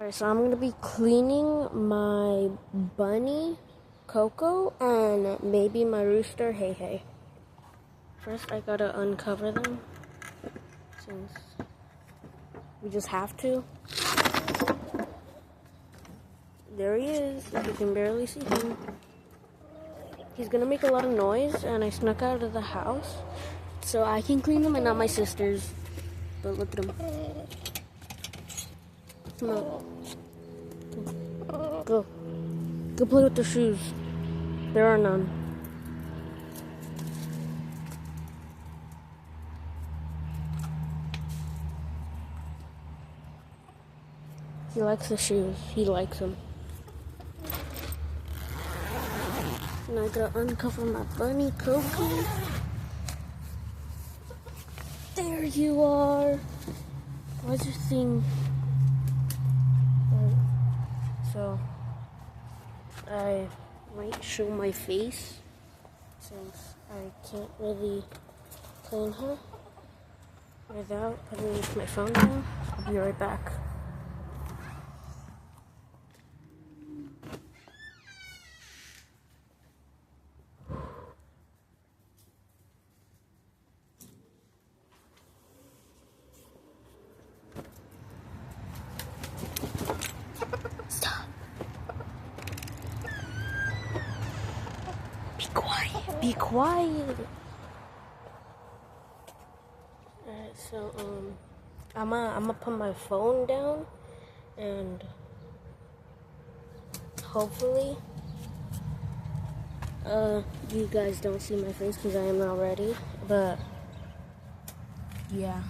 Alright, so I'm going to be cleaning my bunny, Coco, and maybe my rooster, Hey Hey. First, I gotta uncover them, since we just have to. There he is. You can barely see him. He's gonna make a lot of noise, and I snuck out of the house, so I can clean them and not my sisters. But look at him. Come on. Go. Go play with the shoes. There are none. He likes the shoes. He likes them. Now I gotta uncover my bunny, Coco. There you are. Why's your thing? So I might show my face since I can't really clean her without putting my phone down. I'll be right back. Be quiet. Alright, so I'm gonna put my phone down and hopefully you guys don't see my face because I am not ready, but yeah.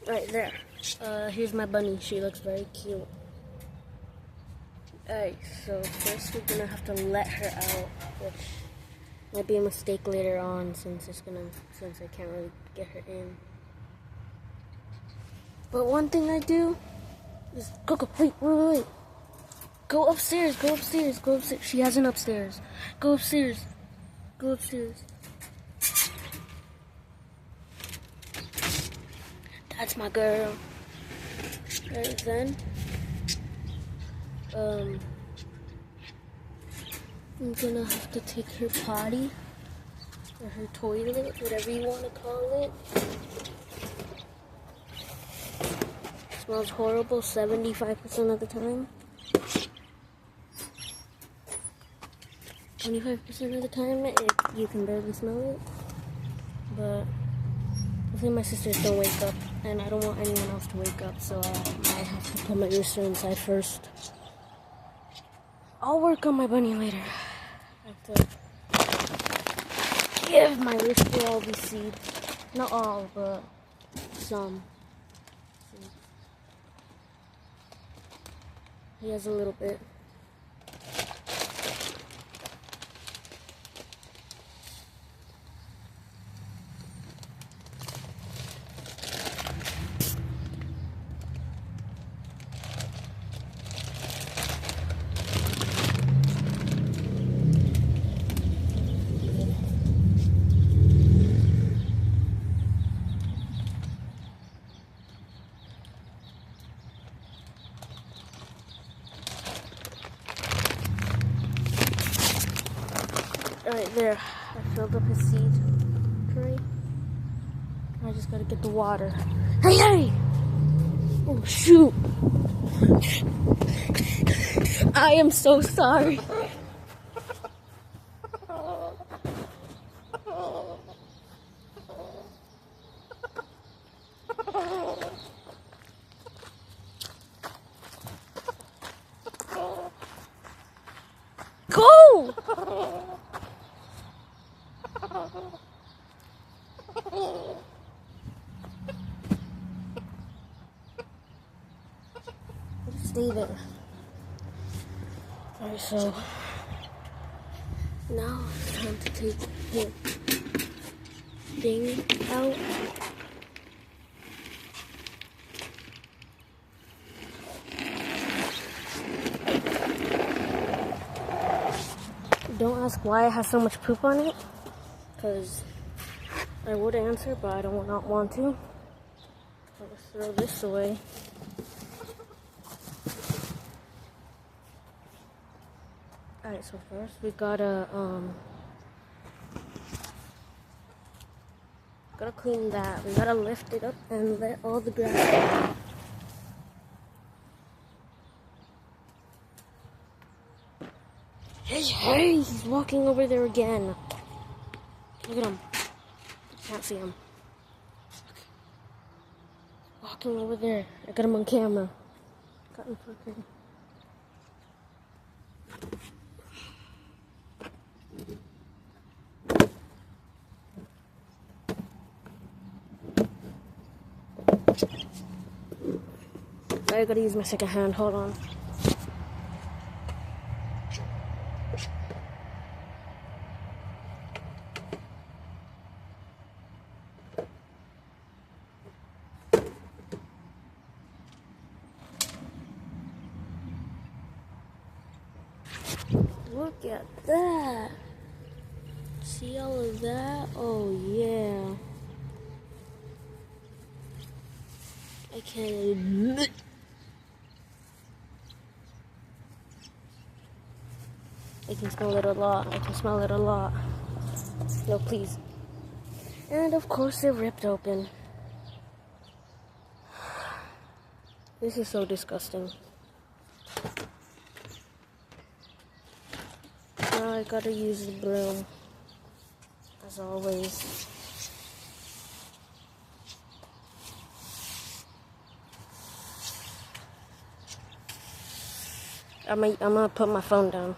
Right there. Here's my bunny. She looks very cute. Alright, so first we're gonna have to let her out, which might be a mistake later on since I can't really get her in. But one thing I do is go, wait. Go upstairs. She has an upstairs. Go upstairs. That's my girl. Right then, I'm gonna have to take her potty, or her toilet, whatever you want to call it. Smells horrible 75% of the time. 25% of the time, you can barely smell it. But hopefully my sisters don't wake up, and I don't want anyone else to wake up, so I might have to put my rooster inside first. I'll work on my bunny later. I have to give my rooster all the seed. Not all, but some. He has a little bit. Right there, I filled up his seed tray. I just gotta get the water. Hey! Oh shoot! I am so sorry. Go! stay there. Alright, so now it's time to take the thing out. Don't ask why it has so much poop on it, because I would answer, but I don't not want to. So let's throw this away. Alright, so first we gotta clean that. We gotta lift it up and let all the grass out. Hey, he's walking over there again. Look at him. Can't see him. Walking over there. I got him on camera. Got him fucking. I gotta use my second hand. Hold on. Look at that. See all of that? Oh, yeah. I can. I can smell it a lot. I can smell it a lot. No, please. And of course, it ripped open. This is so disgusting. Now I gotta use the broom, as always. I'm gonna put my phone down.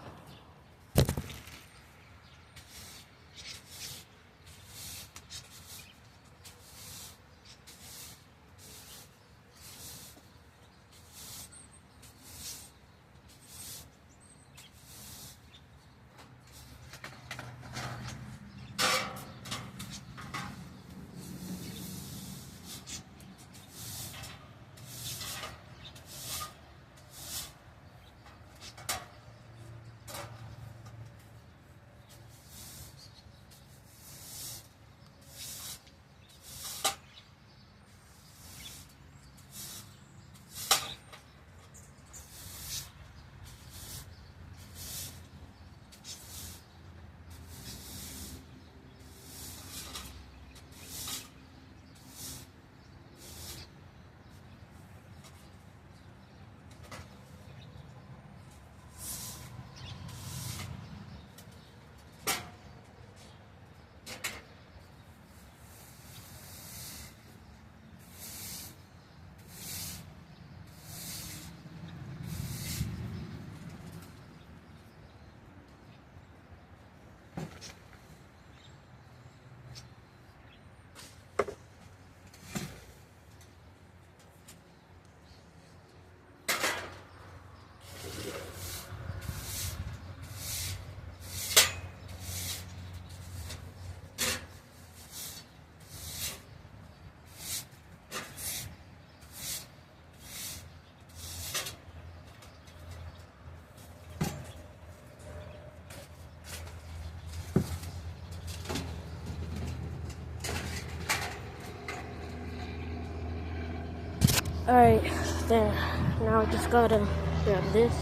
Alright, there. Now I just gotta grab this.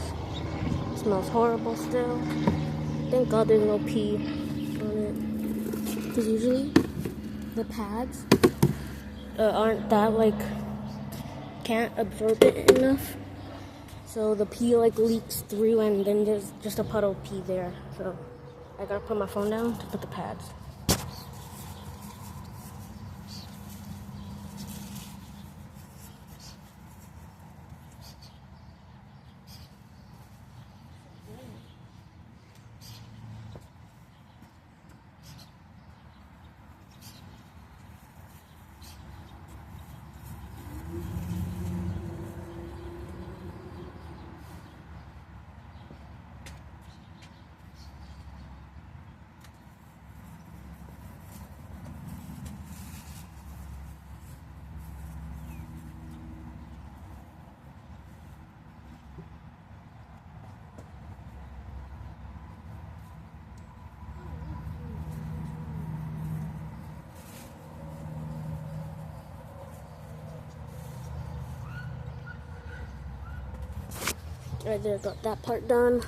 It smells horrible still. Thank God there's no pee on it. Because usually the pads aren't that, like, can't absorb it enough. So the pee, like, leaks through and then there's just a puddle of pee there. So I gotta put my phone down to put the pads. Right there, got that part done.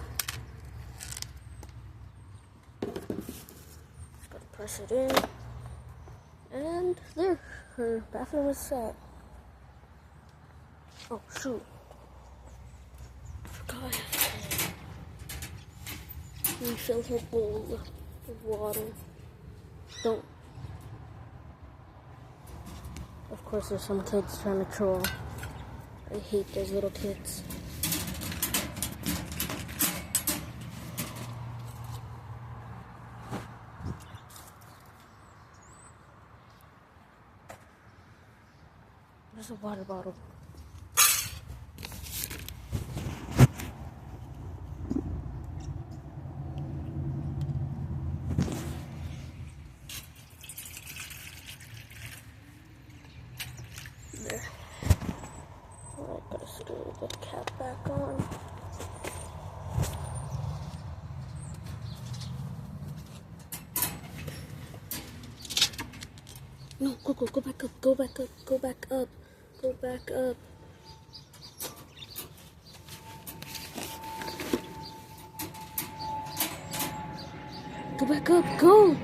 Just gotta press it in. And there, her bathroom is set. Oh, shoot. Forgot. Refill her bowl of water. Don't. Of course, there's some kids trying to troll. I hate those little kids. There's a water bottle. There. Alright, gotta screw the cap back on. No, go back up, go back up, go back up, go back up. Go back up, go!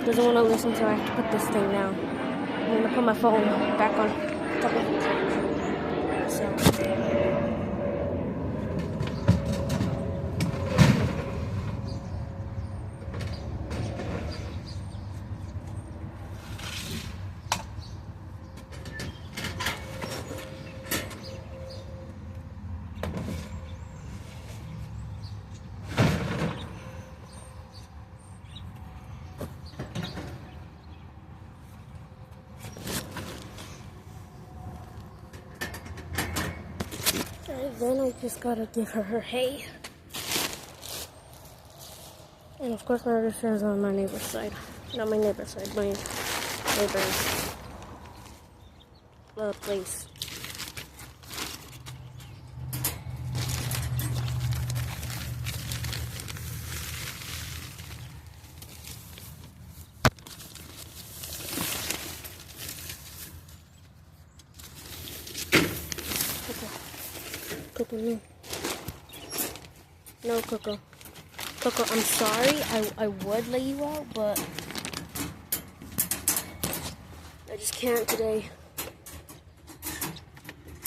Doesn't want to listen, so I have to put this thing down. I'm gonna put my phone back on top of the couch. So. Then I just gotta give her her hay. And of course my rooster is on my neighbor's side. Not my neighbor's side, my neighbor's place. Coco, no. No, Coco. Coco, I'm sorry. I would let you out, but I just can't today.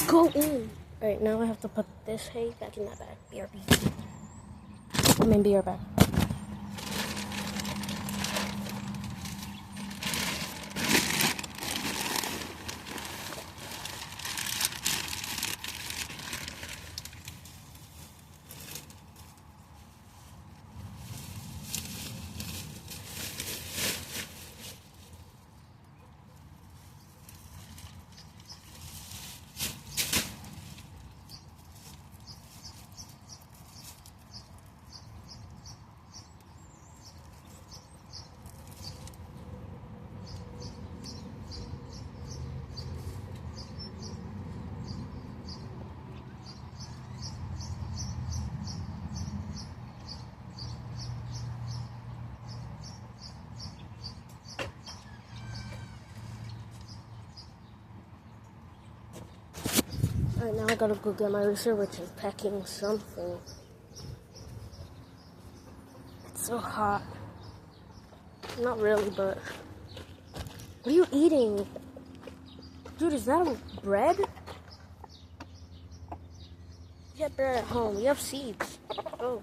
Go in. Alright, now I have to put this hay back in that bag. BRB. I mean, BR bag. Alright, now I gotta go get my rooster, which is pecking something. It's so hot. Not really, but... What are you eating? Dude, is that bread? You have bread at home. You have seeds. Oh.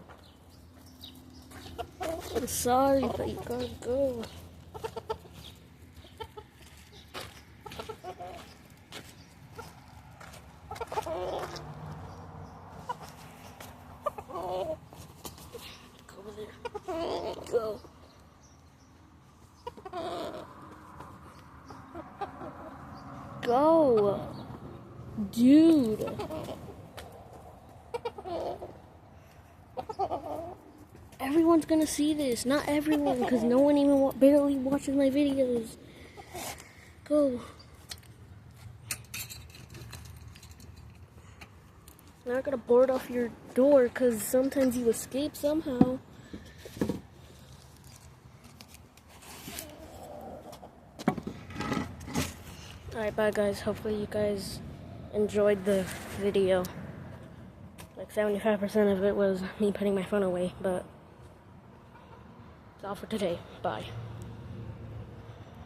I'm sorry, but you gotta go. Go. Go. Dude. Everyone's gonna see this. Not everyone, because no one even barely watches my videos. Go. Now I gotta board off your door, because sometimes you escape somehow. Alright, bye guys. Hopefully you guys enjoyed the video. Like 75% of it was me putting my phone away, but that's all for today. Bye.